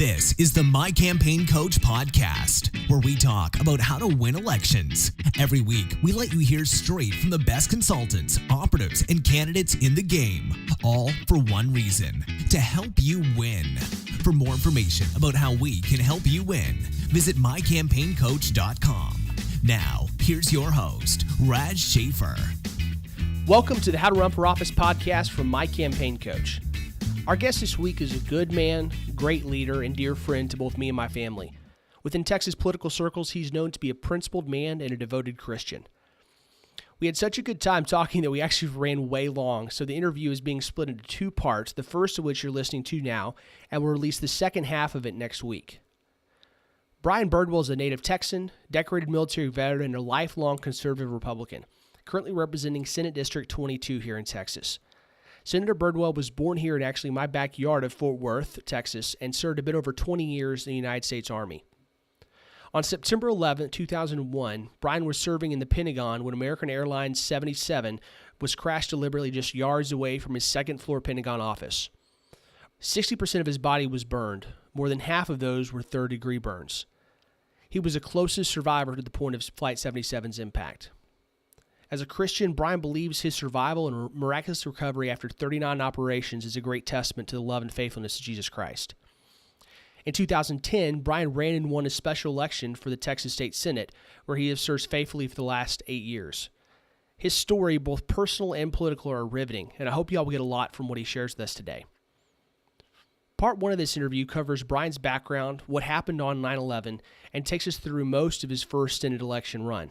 This is the My Campaign Coach podcast, where we talk about how to win elections. Every week, we let you hear straight from the best consultants, operatives, and candidates in the game, all for one reason, to help you win. For more information about how we can help you win, visit mycampaigncoach.com. Now, here's your host, Raj Schaefer. Welcome to the How to Run for Office podcast from My Campaign Coach. Our guest this week is a good man, great leader, and dear friend to both me and my family. Within Texas political circles, he's known to be a principled man and a devoted Christian. We had such a good time talking that we actually ran way long, so the interview is being split into two parts, the first of which you're listening to now, and we'll release the second half of it next week. Brian Birdwell is a native Texan, decorated military veteran, and a lifelong conservative Republican, currently representing Senate District 22 here in Texas. Senator Birdwell was born here in actually my backyard of Fort Worth, Texas, and served a bit over 20 years in the United States Army. On September 11, 2001, Brian was serving in the Pentagon when American Airlines 77 was crashed deliberately just yards away from his second-floor Pentagon office. 60% of his body was burned. More than half of those were third-degree burns. He was the closest survivor to the point of Flight 77's impact. As a Christian, Brian believes his survival and miraculous recovery after 39 operations is a great testament to the love and faithfulness of Jesus Christ. In 2010, Brian ran and won a special election for the Texas State Senate, where he has served faithfully for the last 8 years. His story, both personal and political, are riveting, and I hope you all will get a lot from what he shares with us today. Part 1 of this interview covers Brian's background, what happened on 9/11, and takes us through most of his first Senate election run.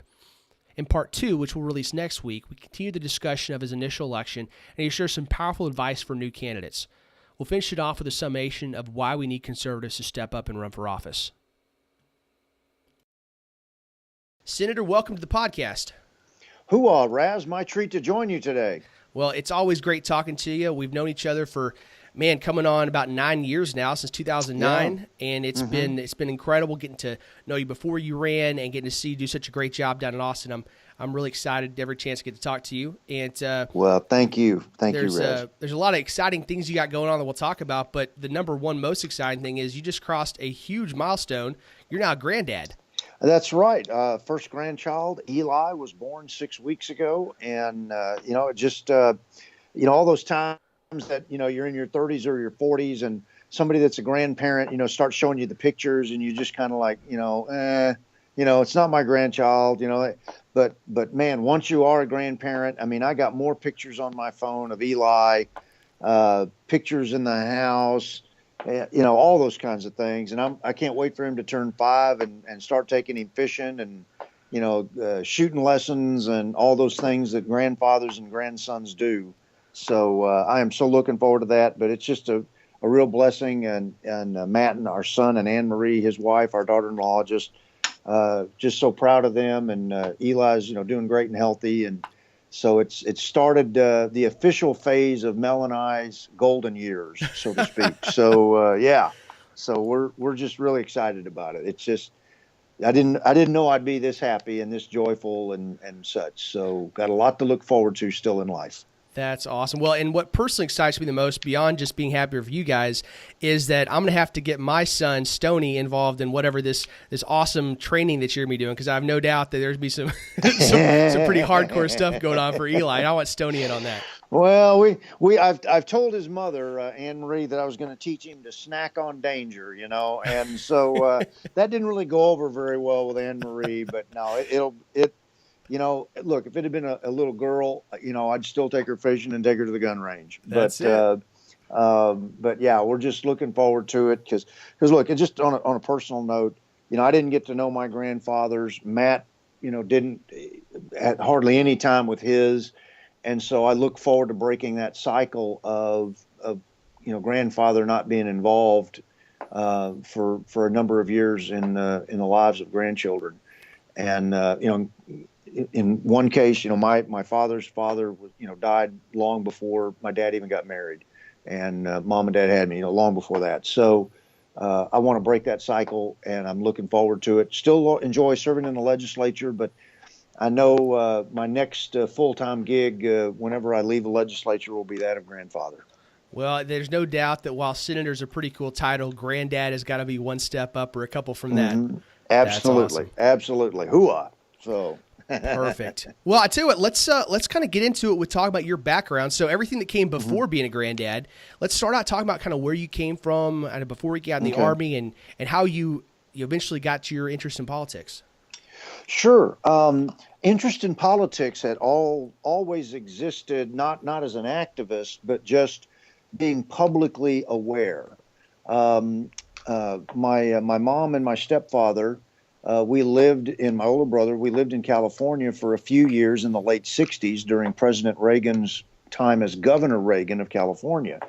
In Part 2, which we'll release next week, we continue the discussion of his initial election, and he shares some powerful advice for new candidates. We'll finish it off with a summation of why we need conservatives to step up and run for office. Senator, welcome to the podcast. Hoo-ah, Raz, my treat to join you today. Well, it's always great talking to you. We've known each other for, coming on about 9 years now, since 2009, and it's been incredible getting to know you before you ran and getting to see you do such a great job down in Austin. I'm really excited every chance to get to talk to you. And well, thank you, Raz. There's a lot of exciting things you got going on that we'll talk about, but the number one most exciting thing is you just crossed a huge milestone. You're now a granddad. That's right. First grandchild, Eli, was born 6 weeks ago, and all those times that you're in your 30s or your 40s, and somebody that's a grandparent, starts showing you the pictures, and you just kind of like, it's not my grandchild, but man, once you are a grandparent, I mean, I got more pictures on my phone of Eli, pictures in the house, all those kinds of things. And I can't wait for him to turn 5 and start taking him fishing and, shooting lessons and all those things that grandfathers and grandsons do. So I am so looking forward to that, but it's just a real blessing. And Matt and our son and Anne Marie, his wife, our daughter-in-law, just so proud of them. And Eli's, doing great and healthy. And so it's started the official phase of Mel and I's golden years, so to speak. So so we're just really excited about it. It's just I didn't know I'd be this happy and this joyful and such. So got a lot to look forward to still in life. That's awesome. Well, and what personally excites me the most, beyond just being happier for you guys, is that I'm going to have to get my son, Stoney, involved in whatever this awesome training that you're going to be doing, because I have no doubt that there's be some pretty hardcore stuff going on for Eli. And I want Stoney in on that. Well, I've told his mother, Anne Marie, that I was going to teach him to snack on danger, and so that didn't really go over very well with Anne Marie, but no, look, if it had been a little girl, I'd still take her fishing and take her to the gun range. But yeah, we're just looking forward to it because look, it's just on a personal note, I didn't get to know my grandfathers. Matt, didn't had hardly any time with his, and so I look forward to breaking that cycle of grandfather not being involved for a number of years in the lives of grandchildren, and in one case, my father's father was, died long before my dad even got married, and mom and dad had me, long before that. So I want to break that cycle, and I'm looking forward to it. Still enjoy serving in the legislature, but I know my next full-time gig, whenever I leave the legislature, will be that of grandfather. Well, there's no doubt that while Senator's a pretty cool title, Grandad has got to be one step up or a couple from that. Absolutely. Awesome. Absolutely. Hooah. So Perfect. Well, I tell you what, let's kind of get into it with talking about your background. So everything that came before being a Grandad, let's start out talking about kind of where you came from and before you got in the Army and how you eventually got to your interest in politics. Sure. Interest in politics had always existed, not as an activist, but just being publicly aware. My mom and my stepfather, my older brother, we lived in California for a few years in the late 60s during President Reagan's time as Governor Reagan of California.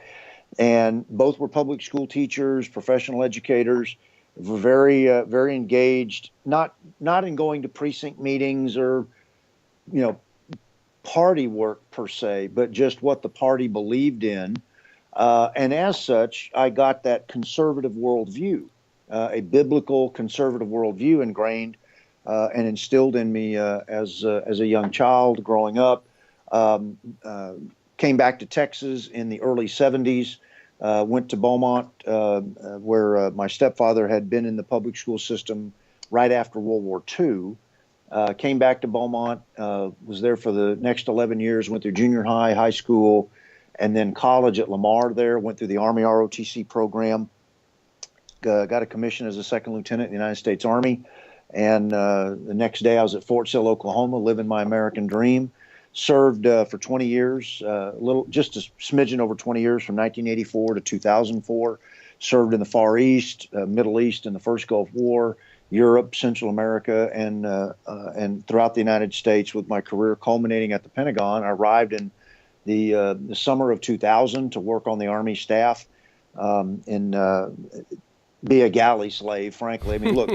And both were public school teachers, professional educators, were very engaged, not in going to precinct meetings or, party work per se, but just what the party believed in. And as such, I got that conservative worldview, a biblical conservative worldview ingrained and instilled in me as a young child growing up. Came back to Texas in the early 70s, went to Beaumont, where my stepfather had been in the public school system right after World War II. Came back to Beaumont, was there for the next 11 years, went through junior high, high school, and then college at Lamar there, went through the Army ROTC program, got a commission as a second lieutenant in the United States Army. And the next day I was at Fort Sill, Oklahoma, living my American dream. Served for 20 years, just a smidgen over 20 years from 1984 to 2004. Served in the Far East, Middle East in the first Gulf War, Europe, Central America, and throughout the United States with my career culminating at the Pentagon. I arrived in the summer of 2000 to work on the Army staff be a galley slave, frankly. I mean, look,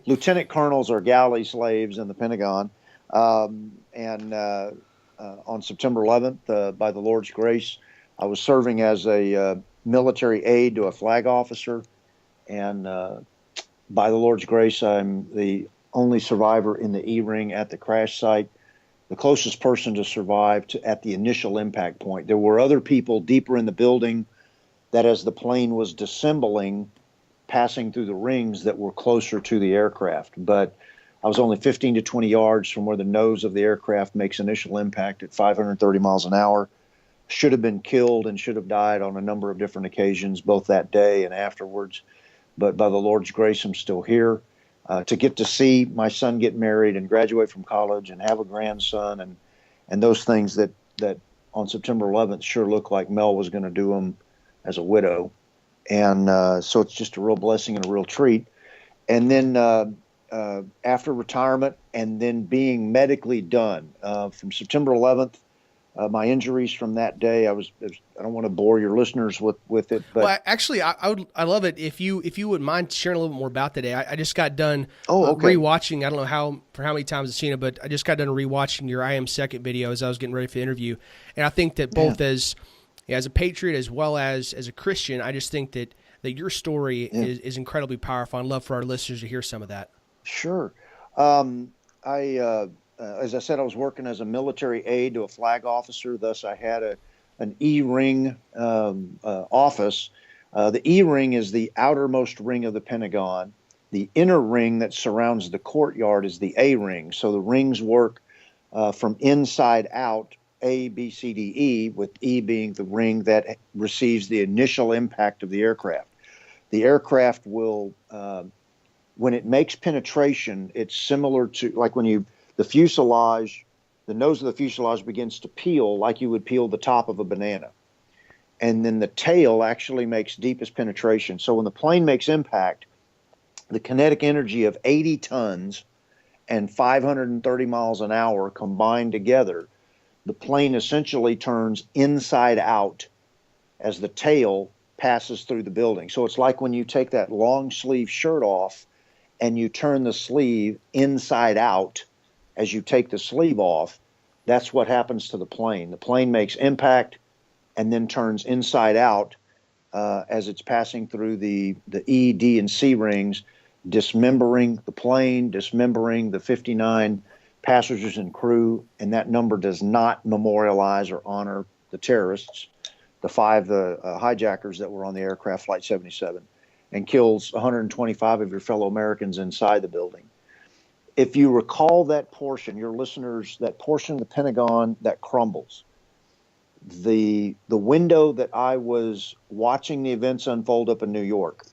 lieutenant colonels are galley slaves in the Pentagon. On September 11th, by the Lord's grace, I was serving as a military aide to a flag officer. And by the Lord's grace, I'm the only survivor in the E-ring at the crash site, the closest person to survive at the initial impact point. There were other people deeper in the building that as the plane was dissembling, passing through the rings that were closer to the aircraft. But I was only 15 to 20 yards from where the nose of the aircraft makes initial impact at 530 miles an hour. Should have been killed and should have died on a number of different occasions, both that day and afterwards. But by the Lord's grace, I'm still here. To get to see my son get married and graduate from college and have a grandson and those things that on September 11th sure looked like Mel was going to do them as a widow. And so it's just a real blessing and a real treat. And then after retirement and then being medically done from September 11th, my injuries from that day, I don't want to bore your listeners with it, but well, actually, I love it if you wouldn't mind sharing a little bit more about the day. I just got done rewatching. I don't know how many times I've seen it, but I just got done rewatching your I Am Second video as I was getting ready for the interview, and I think that both as a patriot as well as a Christian, I just think that your story is incredibly powerful. I'd love for our listeners to hear some of that. Sure. As I said, I was working as a military aide to a flag officer. Thus, I had an E-ring office. The E-ring is the outermost ring of the Pentagon. The inner ring that surrounds the courtyard is the A-ring. So the rings work from inside out, A, B, C, D, E, with E being the ring that receives the initial impact of the aircraft. The aircraft will, when it makes penetration, it's similar to like when the fuselage, the nose of the fuselage begins to peel like you would peel the top of a banana. And then the tail actually makes deepest penetration. So when the plane makes impact, the kinetic energy of 80 tons and 530 miles an hour combined together, the plane essentially turns inside out as the tail passes through the building. So it's like when you take that long sleeve shirt off and you turn the sleeve inside out as you take the sleeve off, that's what happens to the plane. The plane makes impact and then turns inside out as it's passing through the E, D, and C rings, dismembering the plane, dismembering the 59 passengers and crew, and that number does not memorialize or honor the terrorists. the five hijackers that were on the aircraft Flight 77, and kills 125 of your fellow Americans inside the building. If you recall that portion, your listeners, that portion of the Pentagon that crumbles, the window that I was watching the events unfold up in New York,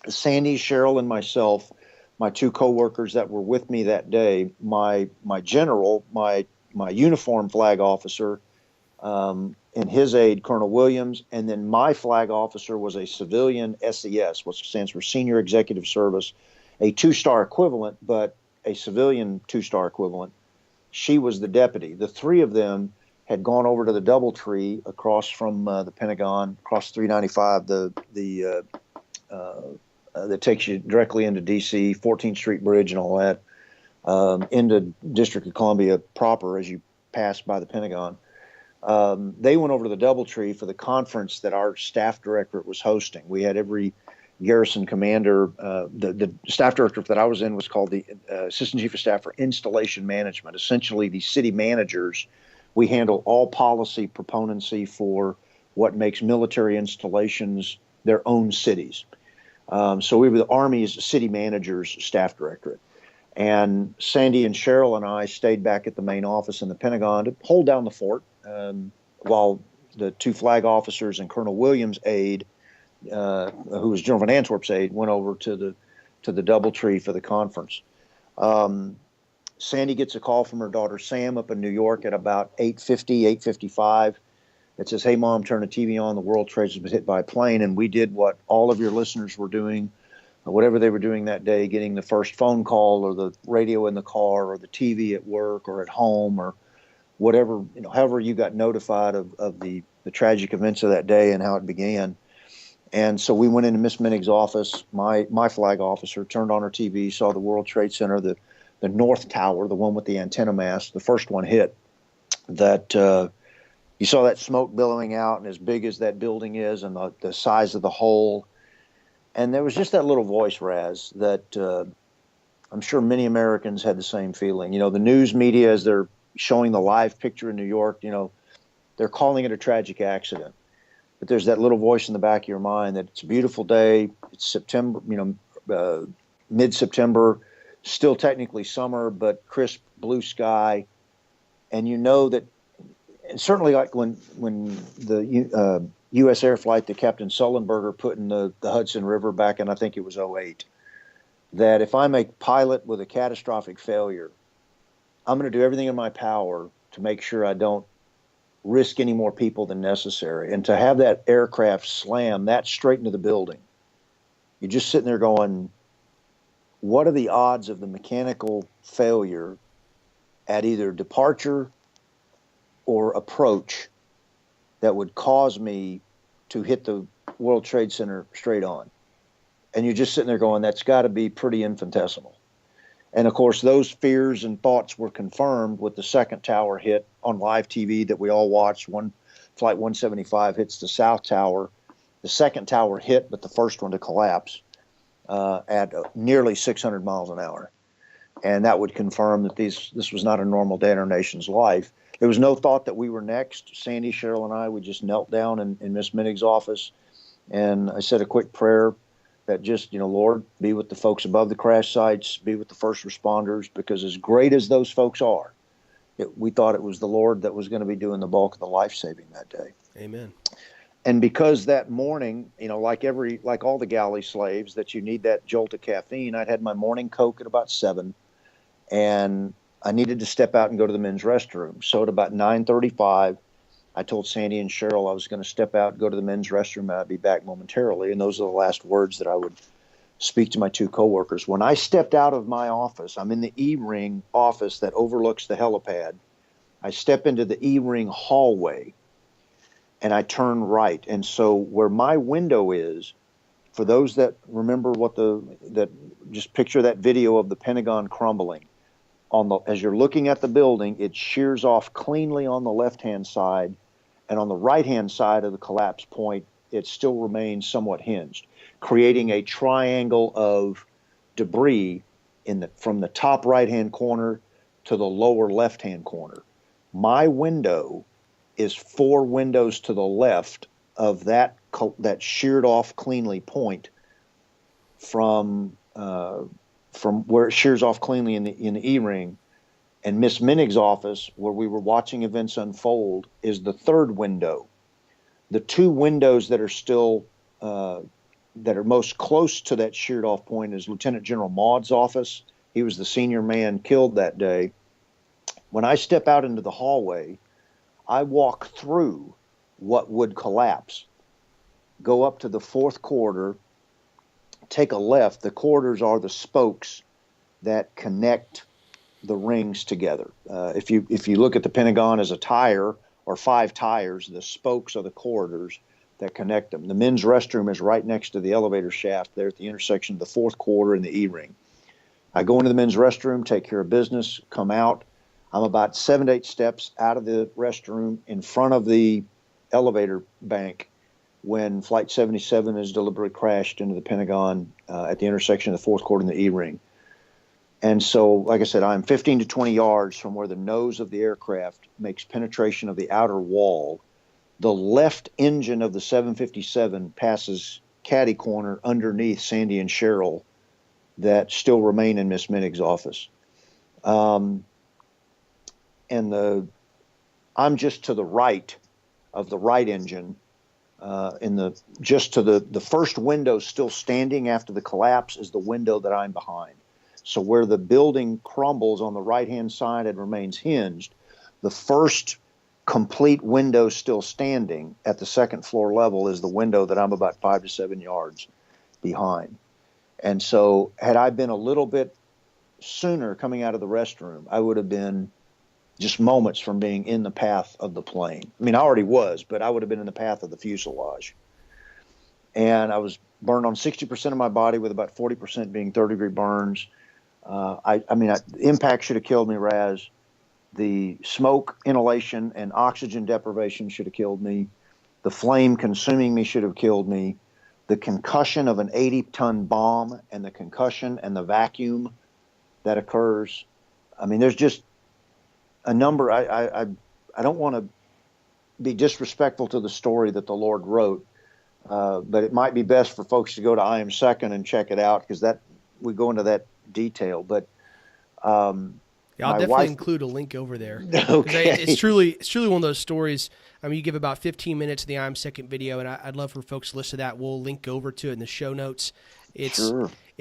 Sandy, Cheryl, and myself, my two coworkers that were with me that day, my general, my uniform flag officer, and his aide, Colonel Williams, and then my flag officer was a civilian SES, which stands for Senior Executive Service, a 2-star equivalent, but a civilian 2-star equivalent. She was the deputy. The three of them had gone over to the DoubleTree across from the Pentagon, across 395, that takes you directly into D.C., 14th Street Bridge and all that, into District of Columbia proper as you pass by the Pentagon. They went over to the DoubleTree for the conference that our staff directorate was hosting. We had every garrison commander. The staff directorate that I was in was called the Assistant Chief of Staff for Installation Management. Essentially, the city managers, we handle all policy proponency for what makes military installations their own cities. So we were the Army's city managers staff directorate. And Sandy and Cheryl and I stayed back at the main office in the Pentagon to hold down the fort, while the two flag officers and Colonel Williams' aide, who was General Van Antwerp's aide, went over to the DoubleTree for the conference. Sandy gets a call from her daughter Sam up in New York at about 8:50, 8:55. It says, "Hey, Mom, turn the TV on. The World Trade has been hit by a plane." And we did what all of your listeners were doing, whatever they were doing that day, getting the first phone call or the radio in the car or the TV at work or at home or whatever, however you got notified of the tragic events of that day and how it began. And so we went into Miss Minig's office. My flag officer turned on her TV, saw the World Trade Center, the North Tower, the one with the antenna mast, the first one hit. That you saw that smoke billowing out, and as big as that building is and the size of the hole. And there was just that little voice, Raz, that I'm sure many Americans had the same feeling. The news media, as they're showing the live picture in New York, they're calling it a tragic accident. But there's that little voice in the back of your mind that it's a beautiful day. It's September, mid-September, still technically summer, but crisp blue sky. And that, and certainly like when the U.S. air flight that Captain Sullenberger put in the Hudson River back in, I think it was 2008, that if I'm a pilot with a catastrophic failure, I'm going to do everything in my power to make sure I don't risk any more people than necessary. And to have that aircraft slam that straight into the building, you're just sitting there going, what are the odds of the mechanical failure at either departure or approach that would cause me to hit the World Trade Center straight on? And you're just sitting there going, that's got to be pretty infinitesimal. And of course, those fears and thoughts were confirmed with the second tower hit on live TV that we all watched. Flight 175 hits the South Tower. The second tower hit, but the first one to collapse at nearly 600 miles an hour. And that would confirm that this was not a normal day in our nation's life. There was no thought that we were next. Sandy, Cheryl, and I, we just knelt down in Miss Minig's office, and I said a quick prayer that just, Lord, be with the folks above the crash sites, be with the first responders, because as great as those folks are, we thought it was the Lord that was going to be doing the bulk of the life-saving that day. Amen. And because that morning, like all the galley slaves, that you need that jolt of caffeine, I'd had my morning Coke at about 7, and I needed to step out and go to the men's restroom. So at about 9:35, I told Sandy and Cheryl I was going to step out, go to the men's restroom, and I'd be back momentarily. And those are the last words that I would speak to my two coworkers. When I stepped out of my office, I'm in the E-ring office that overlooks the helipad. I step into the E-ring hallway, and I turn right. And so where my window is, for those that remember that just picture that video of the Pentagon crumbling. As you're looking at the building, it shears off cleanly on the left-hand side, and on the right-hand side of the collapse point, it still remains somewhat hinged, creating a triangle of debris from the top right-hand corner to the lower left-hand corner. My window is 4 windows to the left of that sheared off cleanly point from where it shears off cleanly in the E-ring. And Miss Minig's office, where we were watching events unfold, is the 3rd window. The 2 windows that are still that are most close to that sheared off point is Lieutenant General Maud's office. He was the senior man killed that day. When I step out into the hallway, I walk through what would collapse, go up to the 4th corridor, take a left. The corridors are the spokes that connect the rings together. If you look at the Pentagon as a tire or 5 tires, the spokes are the corridors that connect them. The men's restroom is right next to the elevator shaft there at the intersection of the 4th corridor and the E-ring. I go into the men's restroom, take care of business, come out. I'm about 7 to 8 steps out of the restroom in front of the elevator bank when Flight 77 is deliberately crashed into the Pentagon at the intersection of the 4th corridor and the E-ring. And so, like I said, I'm 15 to 20 yards from where the nose of the aircraft makes penetration of the outer wall. The left engine of the 757 passes caddy corner underneath Sandy and Cheryl that still remain in Miss Minig's office. I'm just to the right of the right engine, just to the first window still standing after the collapse is the window that I'm behind. So where the building crumbles on the right-hand side and remains hinged, the first complete window still standing at the 2nd floor level is the window that I'm about 5 to 7 yards behind. And so had I been a little bit sooner coming out of the restroom, I would have been just moments from being in the path of the plane. I mean, I already was, but I would have been in the path of the fuselage. And I was burned on 60% of my body with about 40% being 3rd-degree burns. The impact should have killed me, Raz. The smoke inhalation and oxygen deprivation should have killed me. The flame consuming me should have killed me. The concussion of an 80-ton bomb and the concussion and the vacuum that occurs. I mean, there's just a number. I don't want to be disrespectful to the story that the Lord wrote, but it might be best for folks to go to I Am Second and check it out, because that we go into that detail. But yeah, I'll definitely include a link over there. Okay. It's truly one of those stories. I mean, you give about 15 minutes of the I'm Second video, and I'd love for folks to listen to that. We'll link over to it in the show notes. It's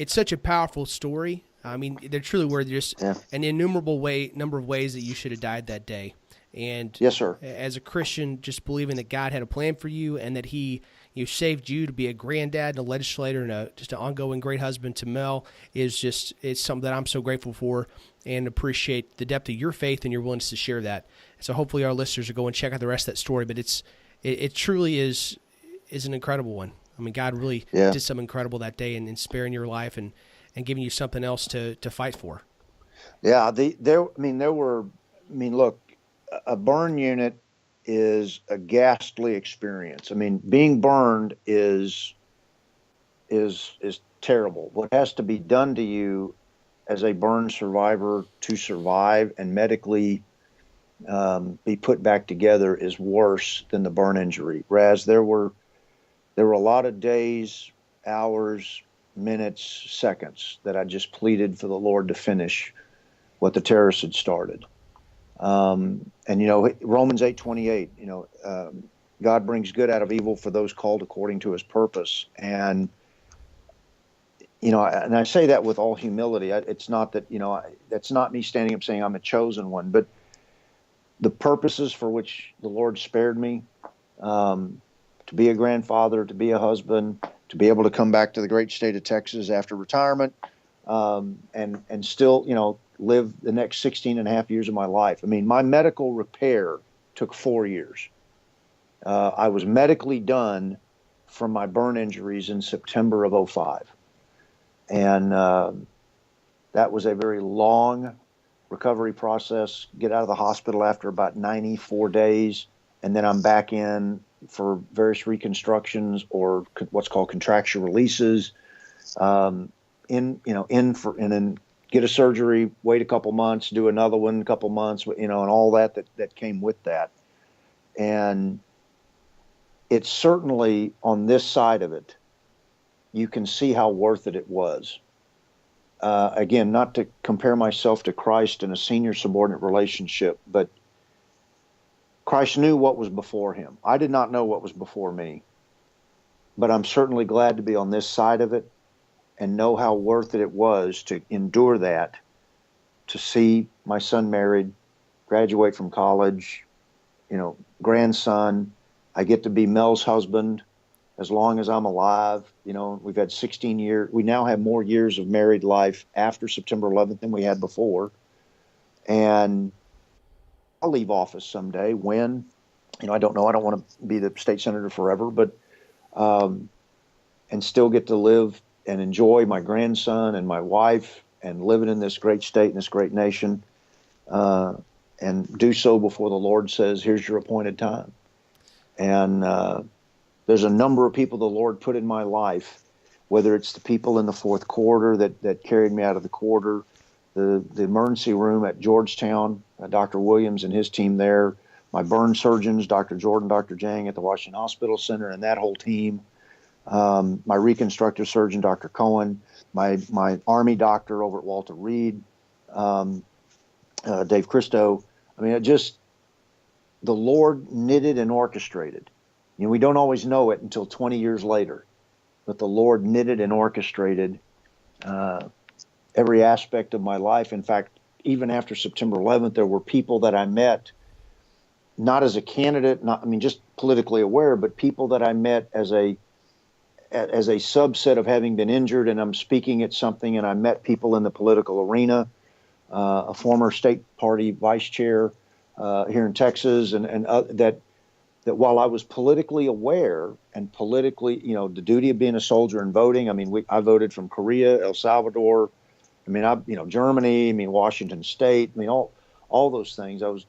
such a powerful story. I mean, there truly were just an innumerable number of ways that you should have died that day. And yes, sir. As a Christian, just believing that God had a plan for you and that He saved you to be a granddad and a legislator and just an ongoing great husband to Mel it's something that I'm so grateful for and appreciate the depth of your faith and your willingness to share that. So hopefully our listeners will go and check out the rest of that story. But it truly is an incredible one. I mean, God really did something incredible that day in sparing your life and giving you something else to fight for. Yeah, look, a burn unit is a ghastly experience. I mean, being burned is terrible. What has to be done to you as a burn survivor to survive and medically be put back together is worse than the burn injury. Raz, there were a lot of days, hours, minutes, seconds that I just pleaded for the Lord to finish what the terrorists had started. And Romans 8:28, God brings good out of evil for those called according to His purpose. And and I say that with all humility. It's not that that's not me standing up saying I'm a chosen one, but the purposes for which the Lord spared me, to be a grandfather, to be a husband, to be able to come back to the great state of Texas after retirement, and still live the next 16 and a half years of my life. I mean, my medical repair took 4 years. I was medically done from my burn injuries in September of 2005. And that was a very long recovery process. Get out of the hospital after about 94 days, and then I'm back in for various reconstructions or what's called contracture releases, and then get a surgery, wait a couple months, do another one, a couple months, and all that came with that. And it's certainly on this side of it, you can see how worth it was. Again, not to compare myself to Christ in a senior subordinate relationship, but Christ knew what was before him. I did not know what was before me, but I'm certainly glad to be on this side of it and know how worth it was to endure that, to see my son married, graduate from college, grandson. I get to be Mel's husband as long as I'm alive. We've had 16 years. We now have more years of married life after September 11th than we had before. And I'll leave office someday when, I don't know. I don't want to be the state senator forever, but, and still get to live and enjoy my grandson and my wife and living in this great state and this great nation, and do so before the Lord says, here's your appointed time. And there's a number of people the Lord put in my life, whether it's the people in the fourth quarter that carried me out of the quarter, the emergency room at Georgetown, Dr. Williams and his team there, my burn surgeons, Dr. Jordan, Dr. Jang at the Washington Hospital Center, and that whole team, my reconstructive surgeon, Dr. Cohen, my Army doctor over at Walter Reed, Dave Christo. I mean, the Lord knitted and orchestrated. We don't always know it until 20 years later, but the Lord knitted and orchestrated every aspect of my life. In fact, even after September 11th, there were people that I met, not as a candidate, just politically aware, but people that I met as a subset of having been injured, and I'm speaking at something, and I met people in the political arena, a former state party vice chair here in Texas, and that while I was politically aware and politically, the duty of being a soldier and voting, I voted from Korea, El Salvador, Germany, Washington State, all those things. I was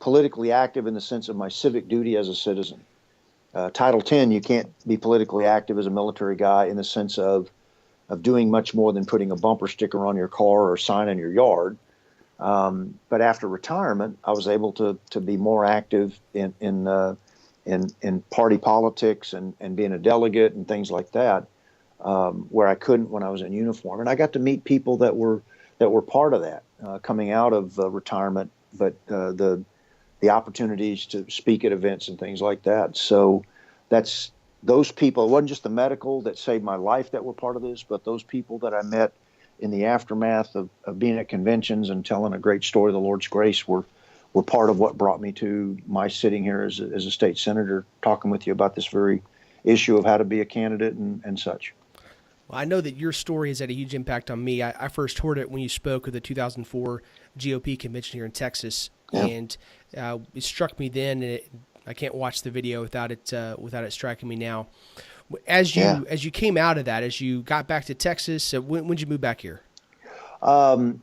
politically active in the sense of my civic duty as a citizen. Title 10, you can't be politically active as a military guy in the sense of doing much more than putting a bumper sticker on your car or a sign in your yard. But after retirement, I was able to be more active in party politics and being a delegate and things like that, where I couldn't when I was in uniform. And I got to meet people that were part of that coming out of retirement, but the opportunities to speak at events and things like that. So that's those people. It wasn't just the medical that saved my life that were part of this, but those people that I met in the aftermath of being at conventions and telling a great story of the Lord's grace were part of what brought me to my sitting here as a state senator, talking with you about this very issue of how to be a candidate and such. Well, I know that your story has had a huge impact on me. I first heard it when you spoke at the 2004 GOP convention here in Texas, and it struck me then, and I can't watch the video without it striking me now. As you came out of that, as you got back to Texas, when did you move back here?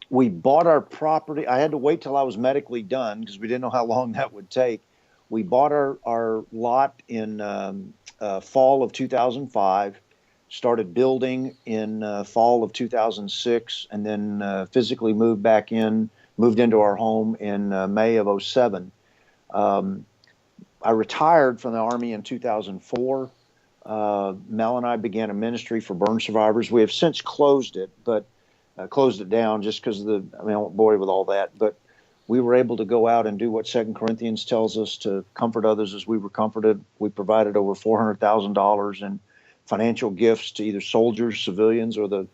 We bought our property. I had to wait till I was medically done because we didn't know how long that would take. We bought our lot in fall of 2005, started building in fall of 2006, and then physically moved into our home in May of 2007. I retired from the Army in 2004. Mel and I began a ministry for burn survivors. We have since closed it, but closed it down just because I won't bore you with all that. But we were able to go out and do what 2 Corinthians tells us, to comfort others as we were comforted. We provided over $400,000 in financial gifts to either soldiers, civilians, or the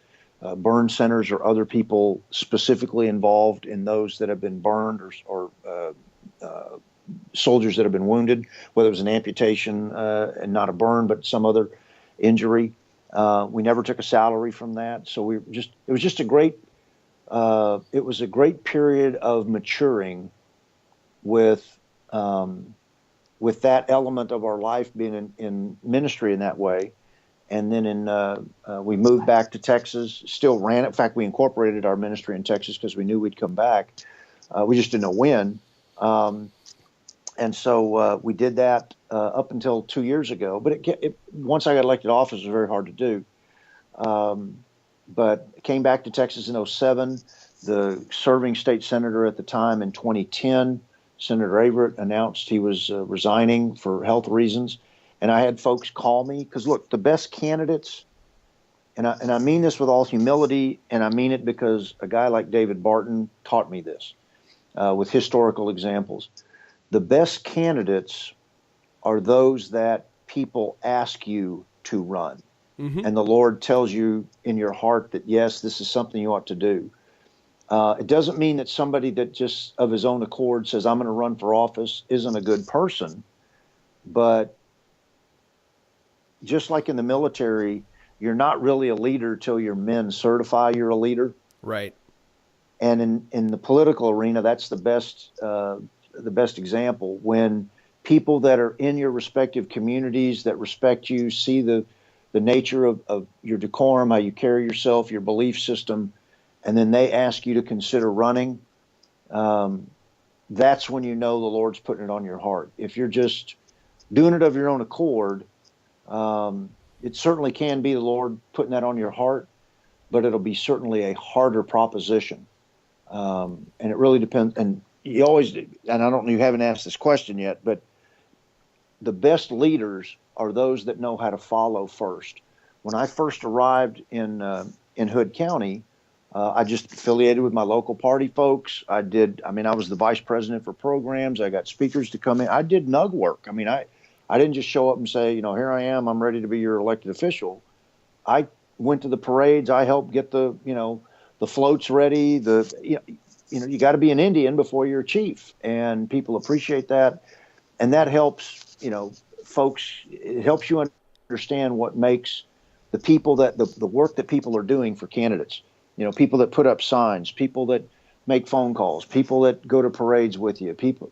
burn centers or other people specifically involved in those that have been burned or soldiers that have been wounded, whether it was an amputation and not a burn, but some other injury. We never took a salary from that. So it was just a great period of maturing with that element of our life being in ministry in that way. And then we moved back to Texas, still ran it. In fact, we incorporated our ministry in Texas because we knew we'd come back. We just didn't know when. And so we did that up until 2 years ago. But once I got elected office, it was very hard to do. But came back to Texas in 2007, the serving state senator at the time in 2010, Senator Averett announced he was resigning for health reasons. And I had folks call me because, look, the best candidates, and I mean this with all humility, and I mean it because a guy like David Barton taught me this with historical examples. The best candidates are those that people ask you to run. Mm-hmm. And the Lord tells you in your heart that, yes, this is something you ought to do. It doesn't mean that somebody that just of his own accord says, I'm going to run for office isn't a good person. But just like in the military, you're not really a leader till your men certify you're a leader. Right. And in the political arena, that's the best example. When people that are in your respective communities that respect you, see the nature of your decorum, how you carry yourself, your belief system, and then they ask you to consider running, that's when you know the Lord's putting it on your heart. If you're just doing it of your own accord, it certainly can be the Lord putting that on your heart, but it'll be certainly a harder proposition. And it really depends. And you always, and I don't know, you haven't asked this question yet, but the best leaders are those that know how to follow first. When I first arrived in Hood County, I just affiliated with my local party folks. I was the vice president for programs. I got speakers to come in. I did NUG work. I mean, I didn't just show up and say, here I am, I'm ready to be your elected official. I went to the parades. I helped get the floats ready. You got to be an Indian before you're a chief, and people appreciate that. And that helps, folks, it helps you understand what makes the people that the work that people are doing for candidates. People that put up signs, people that make phone calls, people that go to parades with you, people.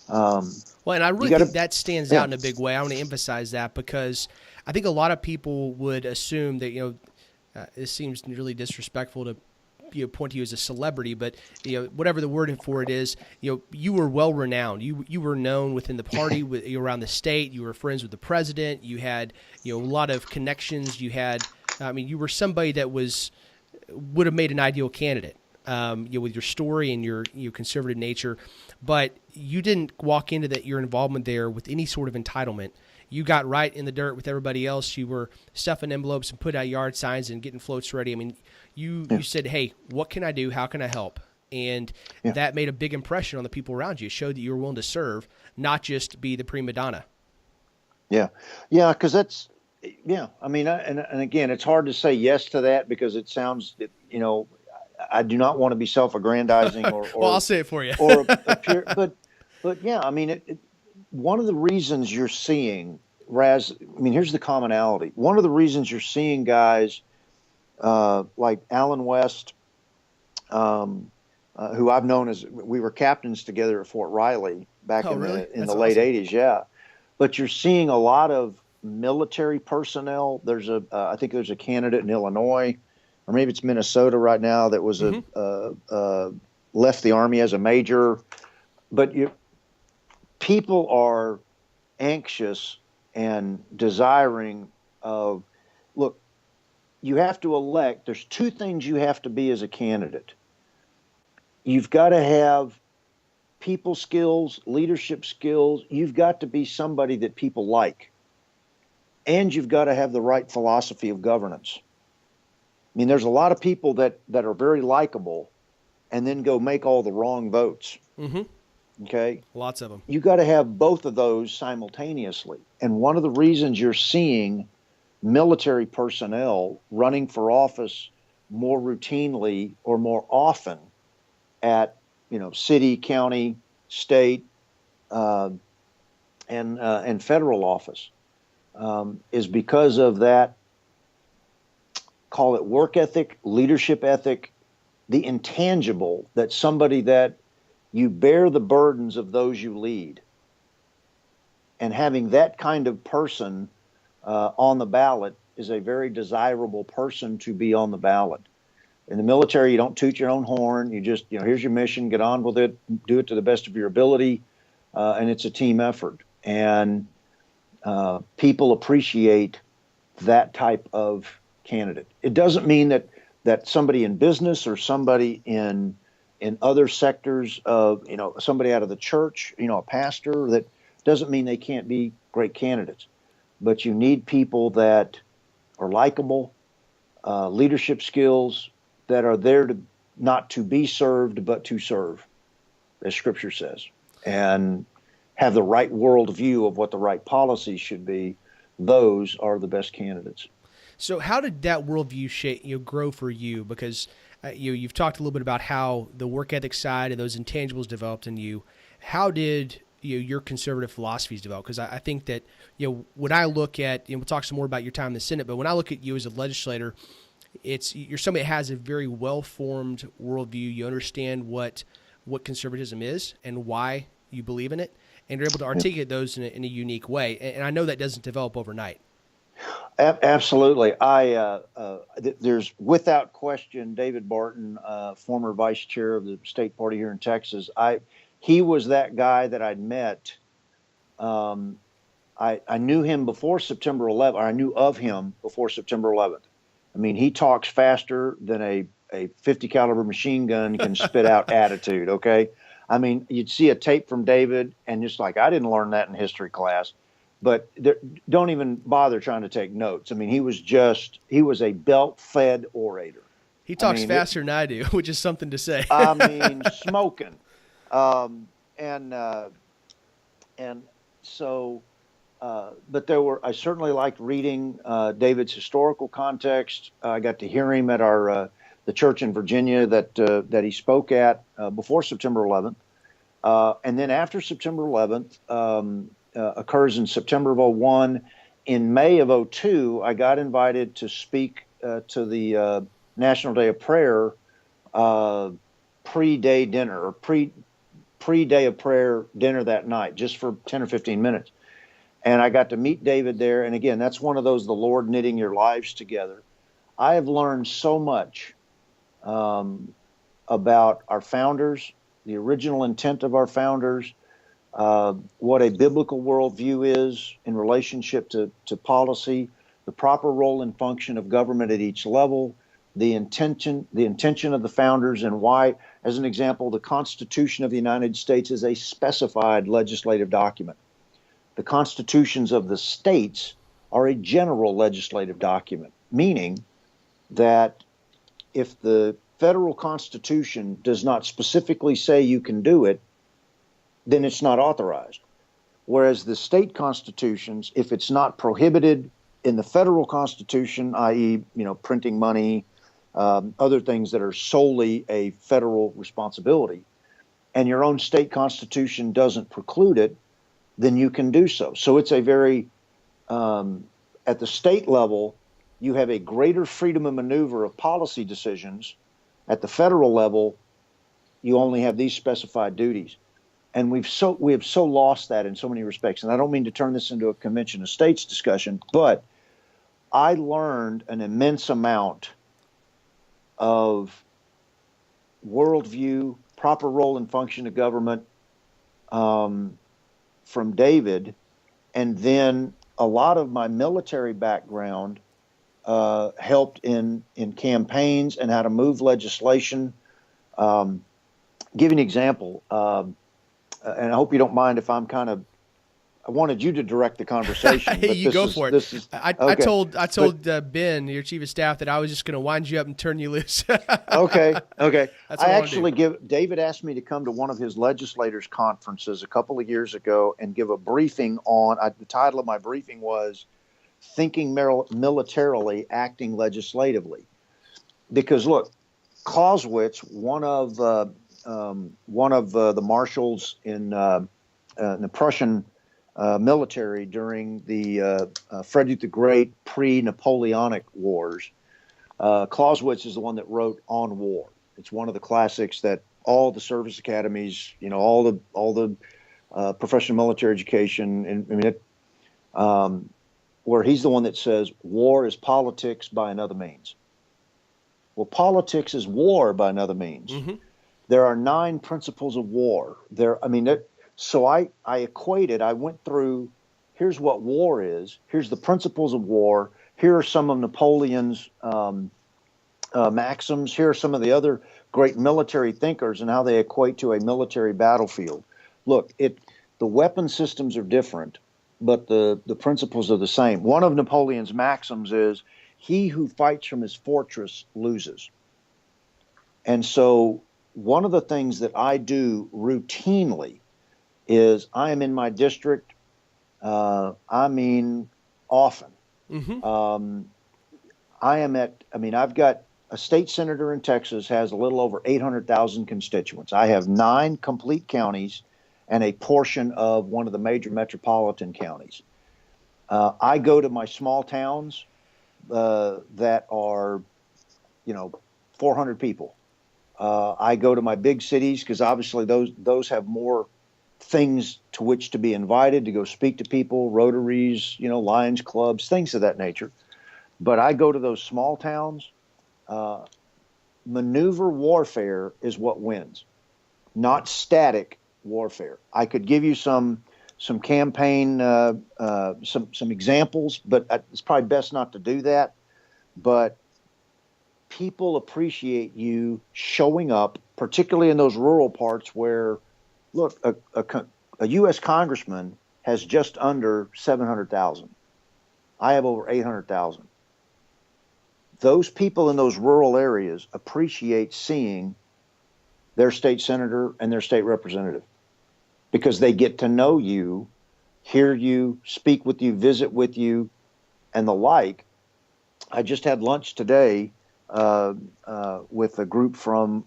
Well, and I really think that stands out in a big way. I want to emphasize that because I think a lot of people would assume that, it seems really disrespectful to point to you as a celebrity, but whatever the word for it is, you were well renowned. You were known within the party, around the state. You were friends with the president. You had a lot of connections. You had, you were somebody that would have made an ideal candidate. With your story and your conservative nature, but you didn't walk into your involvement there with any sort of entitlement. You got right in the dirt with everybody else. You were stuffing envelopes and put out yard signs and getting floats ready. You said, hey, what can I do? How can I help? And that made a big impression on the people around you. It showed that you were willing to serve, not just be the prima donna. Yeah, because that's, and again, it's hard to say yes to that because it sounds, I do not want to be self-aggrandizing or well, I'll say it for you. or appear, but yeah, one of the reasons you're seeing, Raz, here's the commonality. One of the reasons you're seeing guys like Alan West, who I've known as, we were captains together at Fort Riley back in the late 80s, yeah. But you're seeing a lot of military personnel. I think there's a candidate in Illinois, or maybe it's Minnesota right now, that was left the Army as a major. But people are anxious and desiring of, look, you have to elect. There's two things you have to be as a candidate. You've got to have people skills, leadership skills. You've got to be somebody that people like. And you've got to have the right philosophy of governance. There's a lot of people that are very likable and then go make all the wrong votes. Mm-hmm. Okay? Lots of them. You got to have both of those simultaneously. And one of the reasons you're seeing military personnel running for office more routinely or more often at, city, county, state, and federal office is because of that, call it work ethic, leadership ethic, the intangible, that somebody that you bear the burdens of those you lead. And having that kind of person on the ballot is a very desirable person to be on the ballot. In the military, you don't toot your own horn. You just, here's your mission, get on with it, do it to the best of your ability, and it's a team effort. And people appreciate that type of candidate. It doesn't mean that somebody in business or somebody in in other sectors of, somebody out of the church, a pastor, that doesn't mean they can't be great candidates. But you need people that are likable, leadership skills, that are there to not to be served, but to serve, as Scripture says, and have the right worldview of what the right policies should be. Those are the best candidates. So how did that worldview grow for you? Because you've talked a little bit about how the work ethic side and those intangibles developed in you. How did your conservative philosophies develop? Because I think that when I look at, we'll talk some more about your time in the Senate, but when I look at you as a legislator, you're somebody that has a very well-formed worldview. You understand what conservatism is and why you believe in it, and you're able to articulate those in a unique way. And I know that doesn't develop overnight. Absolutely. There's without question David Barton, former vice chair of the state party here in Texas. He was that guy that I'd met. I knew him before September 11th, or I knew of him before September 11th. I mean, he talks faster than a 50 caliber machine gun can spit out attitude. Okay. I mean, you'd see a tape from David and just like, I didn't learn that in history class. But don't even bother trying to take notes. I mean, he was a belt-fed orator. He talks faster than I do, which is something to say. I mean, smoking. And so, but I certainly liked reading David's historical context. I got to hear him at the church in Virginia that he spoke at before September 11th. And then after September 11th, occurs in September of 2001. In May of 2002, I got invited to speak to the National Day of Prayer pre-day dinner, or pre-day of prayer dinner that night, just for 10 or 15 minutes. And I got to meet David there. And again, that's one of those, the Lord knitting your lives together. I have learned so much about our founders, the original intent of our founders, what a biblical worldview is in relationship to policy, the proper role and function of government at each level, the intention of the founders, and why, as an example, the Constitution of the United States is a specified legislative document. The constitutions of the states are a general legislative document, meaning that if the federal Constitution does not specifically say you can do it, then it's not authorized. Whereas the state constitutions, if it's not prohibited in the federal Constitution, i.e., printing money, other things that are solely a federal responsibility, and your own state constitution doesn't preclude it, then you can do so. So it's a very, at the state level, you have a greater freedom of maneuver of policy decisions. At the federal level, you only have these specified duties. And we have so lost that in so many respects. And I don't mean to turn this into a Convention of States discussion, but I learned an immense amount of worldview, proper role and function of government from David. And then a lot of my military background helped in campaigns and how to move legislation. Give you an example. And I hope you don't mind if I wanted you to direct the conversation. Hey, you go for it. I told Ben, your chief of staff, that I was just going to wind you up and turn you loose. Okay. David asked me to come to one of his legislators' conferences a couple of years ago and give a briefing on, the title of my briefing was Thinking Militarily, Acting Legislatively. Because look, Clausewitz, one of the marshals in the Prussian military during the Frederick the Great pre-Napoleonic wars. Clausewitz is the one that wrote On War. It's one of the classics that all the service academies, all the professional military education, where he's the one that says war is politics by another means. Well, politics is war by another means. Mm-hmm. There are 9 principles of war. So I equated, I went through, here's what war is, here's the principles of war, here are some of Napoleon's maxims, here are some of the other great military thinkers and how they equate to a military battlefield. Look, the weapon systems are different, but the principles are the same. One of Napoleon's maxims is, he who fights from his fortress loses. And so one of the things that I do routinely is, I am in my district, often. Mm-hmm. I've got a state senator in Texas has a little over 800,000 constituents. I have 9 complete counties and a portion of one of the major metropolitan counties. I go to my small towns that are, 400 people. I go to my big cities because obviously those have more things to which to be invited, to go speak to people, Rotaries, Lions clubs, things of that nature. But I go to those small towns. Maneuver warfare is what wins, not static warfare. I could give you some campaign, some examples, but it's probably best not to do that. But people appreciate you showing up, particularly in those rural parts where, look, a U.S. congressman has just under 700,000. I have over 800,000. Those people in those rural areas appreciate seeing their state senator and their state representative, because they get to know you, hear you, speak with you, visit with you, and the like. I just had lunch today with a group from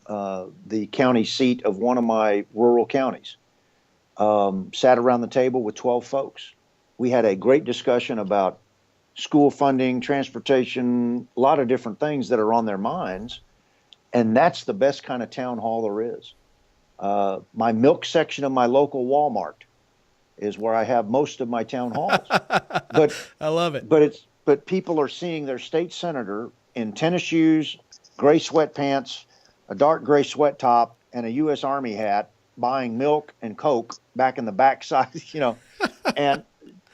the county seat of one of my rural counties. Sat around the table with 12 folks. We had a great discussion about school funding, transportation, a lot of different things that are on their minds. And that's the best kind of town hall there is. My milk section of my local Walmart is where I have most of my town halls. But I love it. But people are seeing their state senator in tennis shoes, gray sweatpants, a dark gray sweat top, and a U.S. Army hat, buying milk and Coke back in the backside,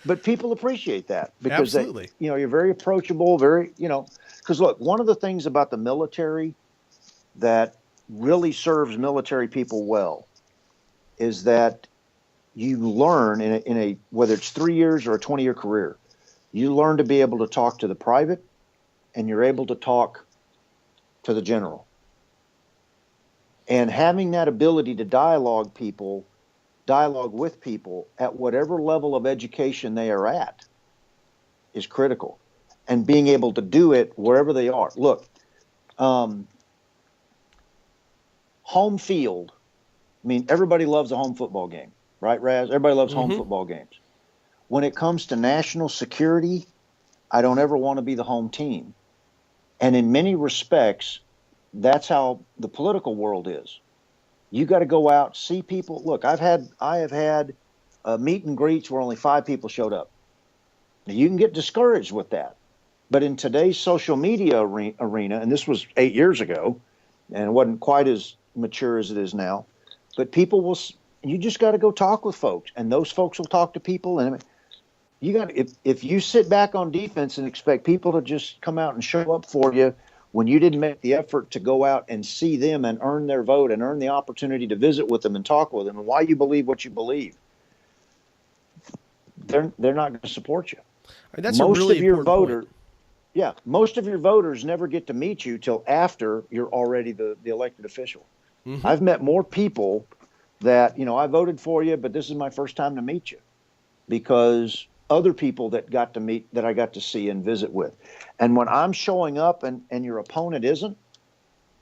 but people appreciate that because Absolutely. You're very approachable, because look, one of the things about the military that really serves military people well is that you learn in a whether it's 3 years or a 20-year career, you learn to be able to talk to the private and you're able to talk to the general. And having that ability to dialogue with people at whatever level of education they are at is critical. And being able to do it wherever they are. Look, home field, everybody loves a home football game, right, Raz? Everybody loves home football games. When it comes to national security, I don't ever want to be the home team. And in many respects, that's how the political world is. You got to go out, see people. Look, I have had meet and greets where only 5 people showed up. Now, you can get discouraged with that. But in today's social media arena, and this was 8 years ago, and it wasn't quite as mature as it is now, but you just got to go talk with folks, and those folks will talk to people. And if you sit back on defense and expect people to just come out and show up for you when you didn't make the effort to go out and see them and earn their vote and earn the opportunity to visit with them and talk with them and why you believe what you believe, they're not going to support you. That's most a really of your important point. Yeah, most of your voters never get to meet you till after you're already the elected official. Mm-hmm. I've met more people that, I voted for you, but this is my first time to meet you, because other people that I got to see and visit with. And when I'm showing up and your opponent isn't,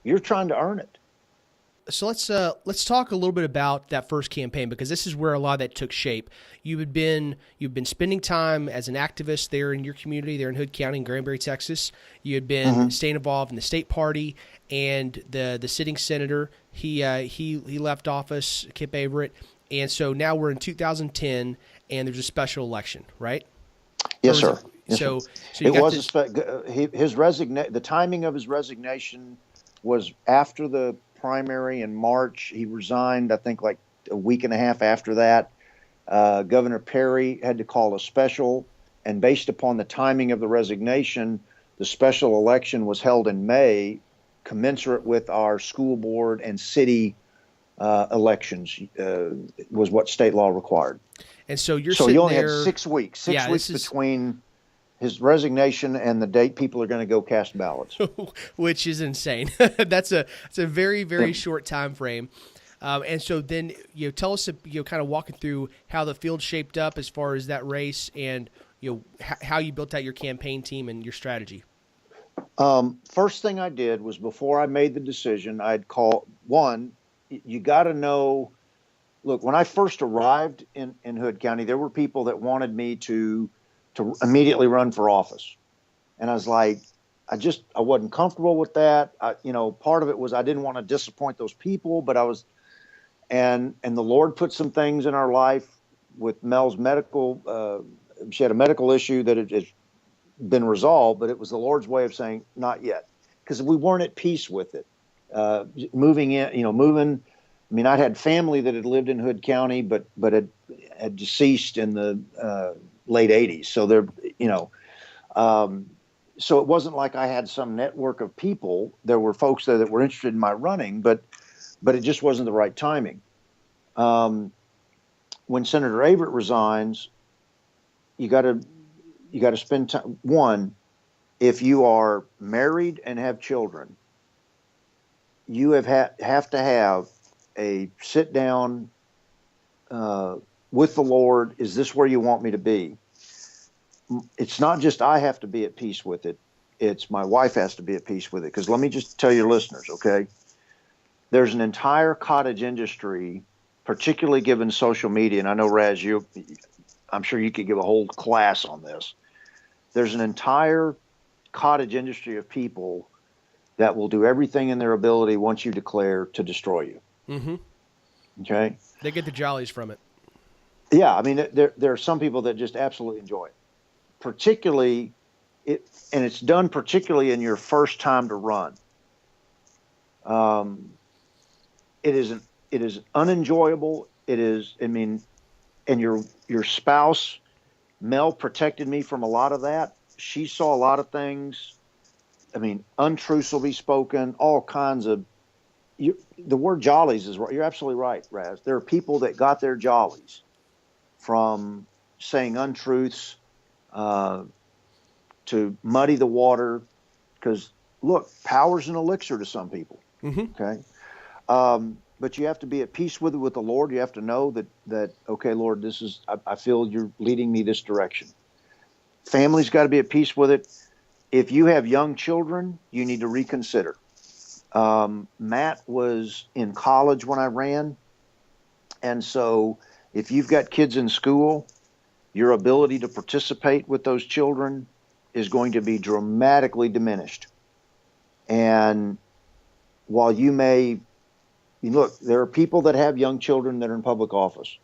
you're trying to earn it. So let's talk a little bit about that first campaign, because this is where a lot of that took shape. You've been spending time as an activist there in your community, there in Hood County in Granbury, Texas. You had been staying involved in the state party, and the sitting senator, he left office, Kip Averitt, and so now we're in 2010, and there's a special election, right? Yes, sir. So it was the timing of his resignation was after the primary in March. He resigned, I think, like a week and a half after that. Governor Perry had to call a special, and based upon the timing of the resignation, the special election was held in May, commensurate with our school board and city elections was what state law required. And so you're so sitting you only there, had 6 weeks. Six Yeah, weeks this is- between his resignation and the date people are going to go cast ballots. which is insane. It's a very, very Yeah. short time frame. And so then, tell us, kind of walking through how the field shaped up as far as that race, and how you built out your campaign team and your strategy. First thing I did was, before I made the decision, I'd call you got to know. Look, when I first arrived in Hood County, there were people that wanted me to immediately run for office, and I was like, I wasn't comfortable with that. Part of it was I didn't want to disappoint those people, but I was, and the Lord put some things in our life with Mel's medical. She had a medical issue that has been resolved, but it was the Lord's way of saying not yet, because we weren't at peace with it. Moving. I mean, I'd had family that had lived in Hood County, but had deceased in the late 80s. So so it wasn't like I had some network of people. There were folks there that were interested in my running, but it just wasn't the right timing. When Senator Averitt resigns, you got to spend time. One, if you are married and have children, you have to have a sit down with the Lord. Is this where you want me to be? It's not just I have to be at peace with it. It's my wife has to be at peace with it. Because let me just tell your listeners, okay? There's an entire cottage industry, particularly given social media. And I know, Raz, I'm sure you could give a whole class on this. There's an entire cottage industry of people that will do everything in their ability once you declare to destroy you. Mm-hmm. Okay? They get the jollies from it. Yeah, I mean, there are some people that just absolutely enjoy it. Particularly, and it's done particularly in your first time to run. It is unenjoyable. It is, I mean, and your spouse, Mel, protected me from a lot of that. She saw a lot of things. I mean, untruths will be spoken, all kinds of. The word jollies is right. You're absolutely right, Raz. There are people that got their jollies from saying untruths, to muddy the water, because look, power's an elixir to some people. Mm-hmm. Okay, but you have to be at peace with the Lord. You have to know that okay, Lord, this is. I feel you're leading me this direction. Family's got to be at peace with it. If you have young children, you need to reconsider. Matt was in college when I ran, and so if you've got kids in school, your ability to participate with those children is going to be dramatically diminished. And while look, there are people that have young children that are in public office,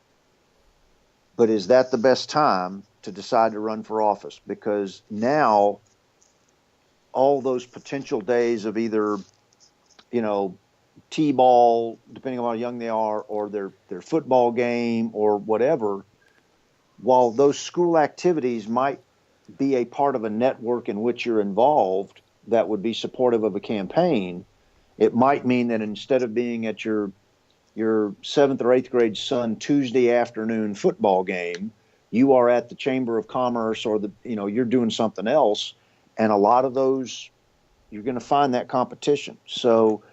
but is that the best time to decide to run for office? Because now all those potential days of either, T-ball, depending on how young they are, or their football game or whatever, while those school activities might be a part of a network in which you're involved that would be supportive of a campaign, it might mean that instead of being at your 7th or 8th grade son Tuesday afternoon football game, you are at the Chamber of Commerce, or you're doing something else. And a lot of those, you're going to find that competition. So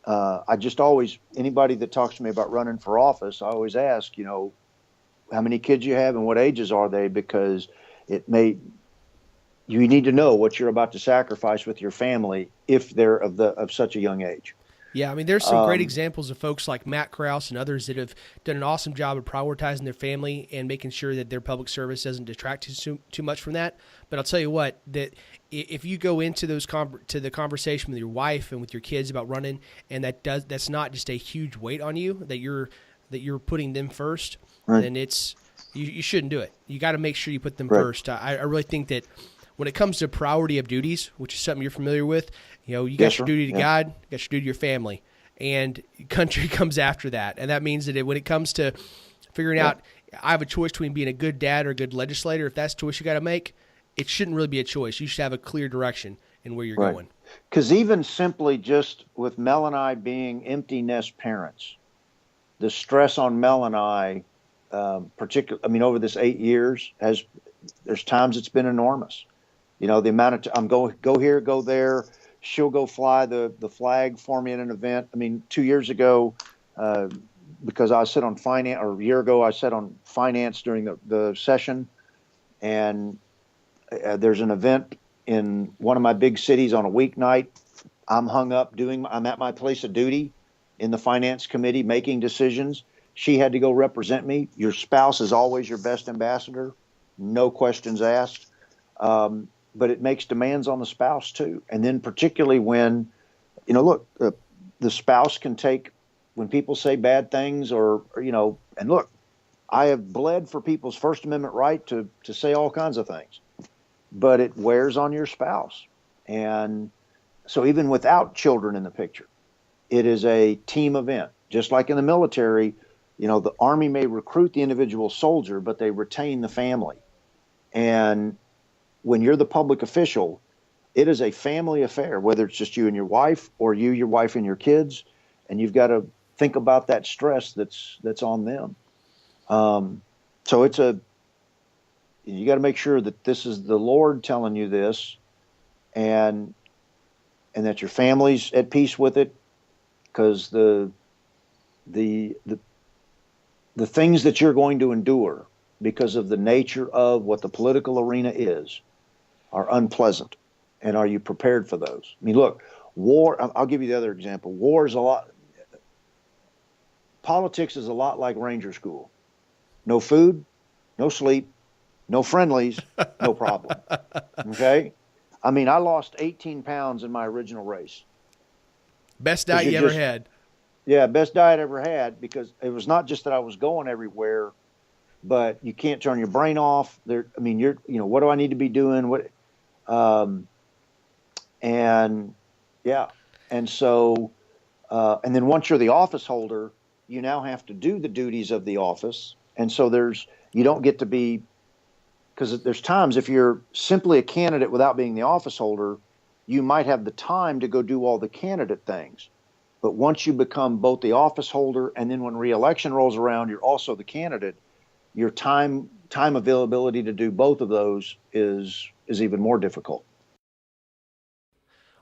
I just always, anybody that talks to me about running for office, I always ask, how many kids you have and what ages are they? Because you need to know what you're about to sacrifice with your family if they're of such a young age. Yeah, I mean, there's some great examples of folks like Matt Krause and others that have done an awesome job of prioritizing their family and making sure that their public service doesn't detract too much from that. But I'll tell you what, that if you go into to the conversation with your wife and with your kids about running, and that's not just a huge weight on you, that you're putting them first, right, then you shouldn't do it. You got to make sure you put them right first. I really think that when it comes to priority of duties, which is something you're familiar with, you got your duty to God, you got your duty to your family, and country comes after that. And that means that when it comes to figuring out, I have a choice between being a good dad or a good legislator, if that's the choice you got to make, it shouldn't really be a choice. You should have a clear direction. and where you're right. going. Because even simply just with Mel and I being empty nest parents, the stress on Mel and I, over this 8 years, there's times it's been enormous. The amount of I'm go here, go there. She'll go fly the flag for me in an event. 2 years ago, because I sat on finance, or a year ago, I sat on finance during the session, and there's an event in one of my big cities on a weeknight. I'm at my place of duty in the finance committee making decisions. She had to go represent me. Your spouse is always your best ambassador, no questions asked. But it makes demands on the spouse too. And then particularly when, the spouse can take, when people say bad things and look, I have bled for people's First Amendment right to say all kinds of things, but it wears on your spouse. And so even without children in the picture, it is a team event. Just like in the military, the Army may recruit the individual soldier, but they retain the family. And when you're the public official, it is a family affair, whether it's just you and your wife or your wife and your kids, and you've got to think about that stress that's on them. So you got to make sure that this is the Lord telling you this, and that your family's at peace with it, because the things that you're going to endure because of the nature of what the political arena is are unpleasant. And are you prepared for those? Look, war, I'll give you the other example. Politics is a lot like ranger school. No food, no sleep, no friendlies, no problem. Okay? I lost 18 pounds in my original race. Best diet you ever had. Yeah, best diet I ever had, because it was not just that I was going everywhere, but you can't turn your brain off. What do I need to be doing? And so, and then once you're the office holder, you now have to do the duties of the office. And so you don't get to be, because there's times if you're simply a candidate without being the office holder, you might have the time to go do all the candidate things. But once you become both the office holder, and then when re-election rolls around, you're also the candidate, your time availability to do both of those is even more difficult.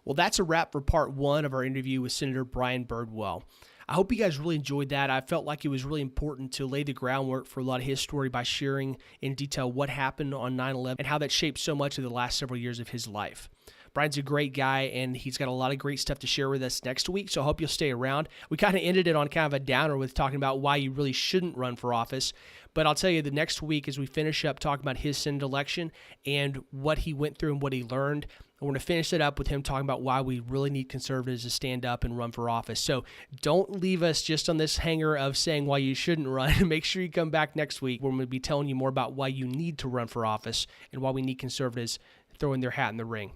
Well, that's a wrap for part one of our interview with Senator Brian Birdwell. I hope you guys really enjoyed that. I felt like it was really important to lay the groundwork for a lot of his story by sharing in detail what happened on 9/11 and how that shaped so much of the last several years of his life. Brian's a great guy, and he's got a lot of great stuff to share with us next week, so I hope you'll stay around. We kind of ended it on kind of a downer with talking about why you really shouldn't run for office, but I'll tell you the next week as we finish up talking about his Senate election and what he went through and what he learned, we're going to finish it up with him talking about why we really need conservatives to stand up and run for office. So don't leave us just on this hanger of saying why you shouldn't run. Make sure you come back next week where we're going to be telling you more about why you need to run for office and why we need conservatives throwing their hat in the ring.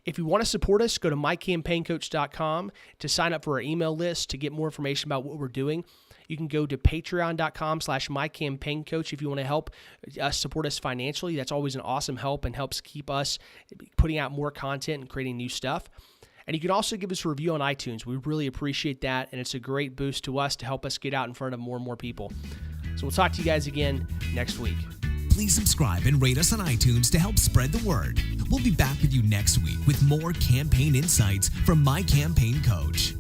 If you want to support us, go to mycampaigncoach.com to sign up for our email list to get more information about what we're doing. You can go to patreon.com/mycampaigncoach if you want to help support us financially. That's always an awesome help and helps keep us putting out more content and creating new stuff. And you can also give us a review on iTunes. We really appreciate that, and it's a great boost to us to help us get out in front of more and more people. So we'll talk to you guys again next week. Please subscribe and rate us on iTunes to help spread the word. We'll be back with you next week with more campaign insights from My Campaign Coach.